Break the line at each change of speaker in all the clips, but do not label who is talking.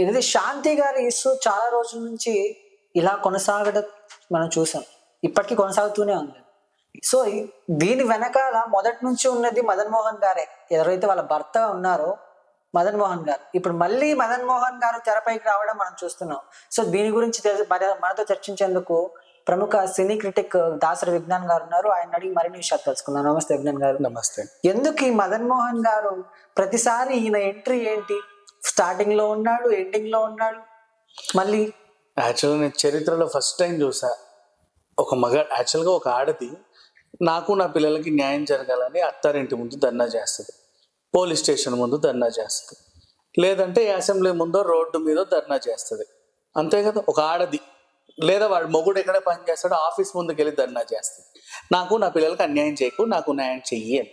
ఇది శాంతి గారి ఇష్యూ చాలా రోజుల నుంచి ఇలా కొనసాగడం మనం చూసాం. ఇప్పటికీ కొనసాగుతూనే ఉంది. సో, దీని వెనకాల మొదటి నుంచి ఉన్నది మదన్ మోహన్ గారే. ఎవరైతే వాళ్ళ భర్త ఉన్నారో మదన్ మోహన్ గారు. ఇప్పుడు మళ్ళీ మదన్ మోహన్ గారు తెరపైకి రావడం మనం చూస్తున్నాం. సో, దీని గురించి మనతో చర్చించేందుకు ప్రముఖ సినీ క్రిటిక్ దాసరి విజ్ఞాన్ గారు ఉన్నారు. ఆయన అడిగి మరిన్ని విషయాలు తెలుసుకుందాం. నమస్తే విజ్ఞాన్ గారు.
నమస్తే.
ఎందుకు ఈ మదన్ మోహన్ గారు ప్రతిసారి ఈయన ఎంట్రీ ఏంటి? స్టార్టింగ్ లో ఉన్నాడు, ఎండింగ్ లో ఉన్నాడు, మళ్ళీ
యాక్చువల్గా నేను చరిత్రలో ఫస్ట్ టైం చూసా ఒక యాక్చువల్గా ఒక ఆడది నాకు నా పిల్లలకి న్యాయం జరగాలని అత్తారింటి ముందు ధర్నా చేస్తుంది, పోలీస్ స్టేషన్ ముందు ధర్నా చేస్తుంది, లేదంటే అసెంబ్లీ ముందో రోడ్డు మీద ధర్నా చేస్తుంది. అంతే కదా, ఒక ఆడది. లేదా వాడు మొగుడు ఎక్కడ పని చేస్తాడో ఆఫీస్ ముందుకు వెళ్ళి ధర్నా చేస్తుంది, నాకు నా పిల్లలకి అన్యాయం చేయకు, నాకు న్యాయం చెయ్యి అని.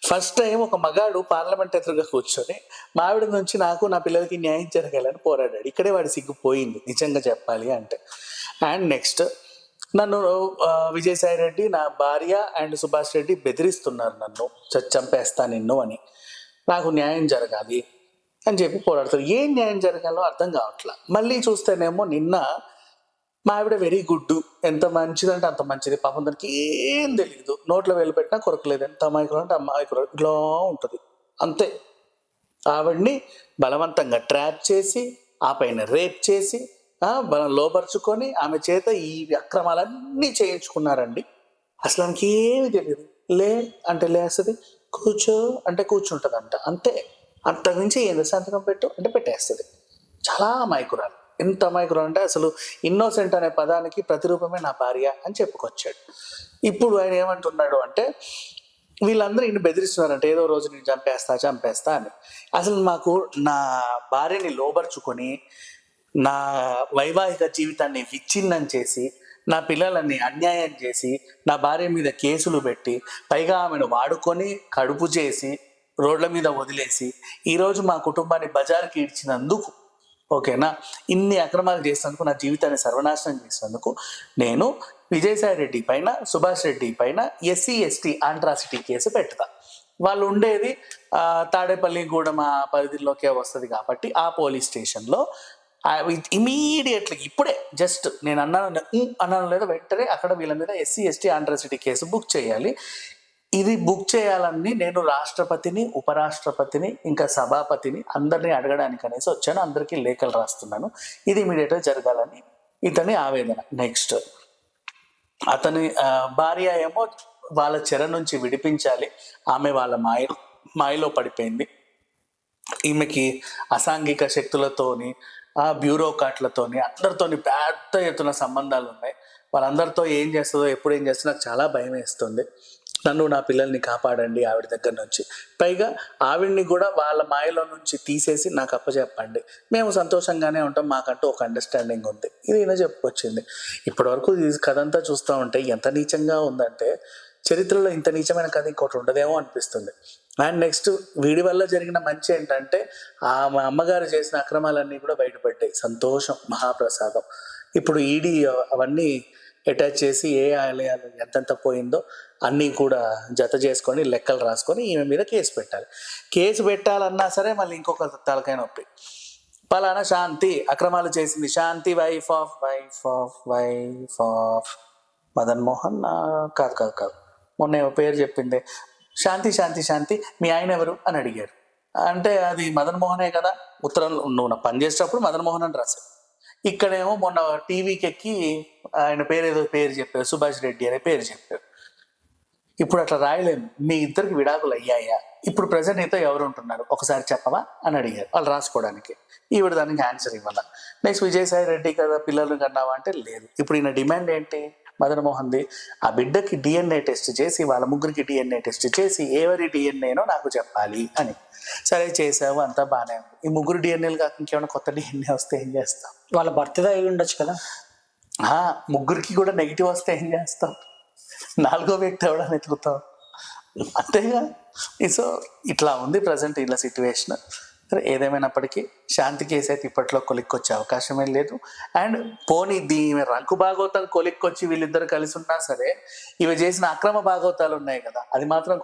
ఫస్ట్ టైం ఒక మగాడు పార్లమెంట్ ఎదురుగా కూర్చొని మావిడ నుంచి నాకు నా పిల్లలకి న్యాయం జరగాలని పోరాడాడు. ఇక్కడే వాడి సిగ్గుపోయింది నిజంగా చెప్పాలి అంటే. అండ్ నెక్స్ట్ నన్ను విజయసాయి రెడ్డి, నా భార్య అండ్ సుభాష్ రెడ్డి బెదిరిస్తున్నారు, నన్ను చంపేస్తా నిన్ను అని. నాకు న్యాయం జరగాలి అని చెప్పి పోరాడతారు. ఏం న్యాయం జరగాలో అర్థం కావట్లా. మళ్ళీ చూస్తేనేమో నిన్న మా ఆవిడ వెరీ గుడ్, ఎంత మంచిదంటే అంత మంచిది, పాపం దానికి ఏం తెలియదు, నోట్లో వేలు పెట్టినా కొరకలేదు, ఎంత అమాయకులు అంటే అమాయకులు ఇట్లా ఉంటుంది అంతే. ఆవిడ్ని బలవంతంగా ట్రాప్ చేసి ఆ పైన రేప్ చేసి లోపరుచుకొని ఆమె చేత ఈ అక్రమాలన్నీ చేయించుకున్నారండి. అసలు ఆమెకి ఏమి తెలియదు. లే అంటే లేస్తుంది, కూర్చో అంటే కూర్చుంటుందంట, అంతే. అంతకుమించి ఏంది, సంతకం పెట్టు అంటే పెట్టేస్తుంది. చాలా అమాయకురాలు. ఎంత అమాయకురాలు అంటే అసలు ఇన్నోసెంట్ అనే పదానికి ప్రతిరూపమే నా భార్య అని చెప్పుకొచ్చాడు. ఇప్పుడు ఆయన ఏమంటున్నాడు అంటే వీళ్ళందరూ ఈయన బెదిరిస్తున్నారంటే ఏదో రోజు నేను చంపేస్తా అని. అసలు మాకు నా భార్యని లోబర్చుకొని నా వైవాహిక జీవితాన్ని విచ్ఛిన్నం చేసి నా పిల్లలని అన్యాయం చేసి నా భార్య మీద కేసులు పెట్టి పైగా ఆమెను వాడుకొని కడుపు చేసి రోడ్ల మీద వదిలేసి ఈరోజు మా కుటుంబాన్ని బజార్కి ఈడ్చినందుకు, ఓకేనా, ఇన్ని అక్రమాలు చేసినందుకు, నా జీవితాన్ని సర్వనాశనం చేసినందుకు నేను విజయసాయి రెడ్డి పైన, సుభాష్ రెడ్డి పైన SC ST ఆంట్రాసిటీ కేసు పెడతా. వాళ్ళు ఉండేది తాడేపల్లిగూడెం ఆ పరిధిలోకే వస్తుంది కాబట్టి ఆ పోలీస్ స్టేషన్లో ఇమీడియట్లీ ఇప్పుడే జస్ట్ నేను అన్నాను లేదా వెంటనే అక్కడ వీళ్ళ మీద SC ST ఆంట్రాసిటీ కేసు బుక్ చేయాలి. ఇది బుక్ చేయాలని నేను రాష్ట్రపతిని, ఉపరాష్ట్రపతిని, ఇంకా సభాపతిని అందరినీ అడగడానికి అనేసి వచ్చాను. అందరికీ లేఖలు రాస్తున్నాను. ఇది ఇమీడియట్గా జరగాలని ఇతని ఆవేదన. నెక్స్ట్ అతని భార్య ఏమో వాళ్ళ చెర నుంచి విడిపించాలి, ఆమె వాళ్ళ మాయలో పడిపోయింది, ఈమెకి అసాంఘిక శక్తులతోని బ్యూరోక్రాట్లతోని అందరితోని పెద్ద ఎత్తున సంబంధాలు ఉన్నాయి. వాళ్ళందరితో ఏం చేస్తుందో, ఎప్పుడు ఏం చేస్తుందో నాకు చాలా భయం వేస్తుంది. నన్ను, నా పిల్లల్ని కాపాడండి ఆవిడ దగ్గర నుంచి. పైగా ఆవిడ్ని కూడా వాళ్ళ మాయలో నుంచి తీసేసి నాకు అప్పచెప్పండి, మేము సంతోషంగానే ఉంటాం, మాకంటూ ఒక అండర్స్టాండింగ్ ఉంది. ఇది ఈయన చెప్పుకొచ్చింది. ఇప్పటివరకు ఈ కథ అంతా చూస్తూ ఉంటే ఎంత నీచంగా ఉందంటే చరిత్రలో ఇంత నీచమైన కథ ఇంకోటి ఉండదేమో అనిపిస్తుంది. అండ్ నెక్స్ట్ వీడి వల్ల జరిగిన మంచి ఏంటంటే మా అమ్మగారు చేసిన అక్రమాలన్నీ కూడా బయటపడ్డాయి. సంతోషం, మహాప్రసాదం. ఇప్పుడు ఈడీ అవన్నీ అటాచ్ చేసి ఏ ఆలయాలు ఎంతెంత పోయిందో అన్నీ కూడా జత చేసుకొని లెక్కలు రాసుకొని ఈమె మీద కేసు పెట్టాలి. కేసు పెట్టాలన్నా సరే మళ్ళీ ఇంకొక తలకాయ నొప్పి. పలానా శాంతి అక్రమాలు చేసింది, శాంతి వైఫ్ ఆఫ్ మదన్ మోహన్, కాదు మొన్న ఏమో పేరు చెప్పింది, శాంతి మీ ఆయన ఎవరు అని అడిగారు. అంటే అది మదన్ మోహనే కదా, ఉత్తరం నువ్వు పని చేసేటప్పుడు మదన్ మోహన్ అని రాశావు. ఇక్కడేమో మొన్న టీవీకి ఎక్కి ఆయన పేరు చెప్పారు, సుభాష్ రెడ్డి అనే పేరు చెప్పారు. ఇప్పుడు అట్లా రాయలేము. మీ ఇద్దరికి విడాకులు అయ్యాయా, ఇప్పుడు ప్రజెంట్ నీతో ఎవరు ఉంటున్నారు ఒకసారి చెప్పవా అని అడిగారు వాళ్ళు రాసుకోవడానికి. ఈవిడ దానికి ఆన్సర్ ఇవ్వాల. నెక్స్ట్ విజయసాయి రెడ్డి కదా పిల్లలు కన్నావా అంటే లేదు. ఇప్పుడు ఈయన డిమాండ్ ఏంటి మదన్ మోహన్ది, ఆ బిడ్డకి DNA టెస్ట్ చేసి వాళ్ళ ముగ్గురికి DNA టెస్ట్ చేసి ఎవరి DNAనో నాకు చెప్పాలి అని. సరే చేసావు, అంతా బాగానే ఉంది. ఈ ముగ్గురు DNAలు కాక ఇంకేమైనా కొత్త DNA వస్తే ఏం చేస్తాం?
వాళ్ళ భర్తదే అయి ఉండొచ్చు కదా.
ముగ్గురికి కూడా నెగిటివ్ వస్తే ఏం చేస్తాం? 4వ వ్యక్తి ఎవడని ఎత్తుకుతాం, అంతేగా. సో ఇట్లా ఉంది ప్రజెంట్ ఇలా సిచ్యువేషన్. సరే ఏదేమైనప్పటికీ శాంతి కేసు అయితే ఇప్పట్లో కొలిక్కొచ్చే అవకాశమే లేదు. అండ్ పోనీ దీని రంకు భాగవతాలు కొలిక్కొచ్చి వీళ్ళిద్దరు కలిసి ఉన్నా సరే ఇవి చేసిన అక్రమ భాగవతాలు ఉన్నాయి కదా, అది మాత్రం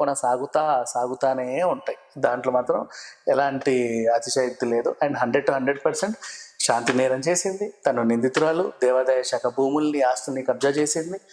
సాగుతానే ఉంటాయి. దాంట్లో మాత్రం ఎలాంటి అతిశయోక్తి లేదు. అండ్ 100% శాంతి నేరం చేసింది, తను నిందితురాలు, దేవాదాయ శాఖ భూముల్ని ఆస్తుల్ని కబ్జా చేసింది.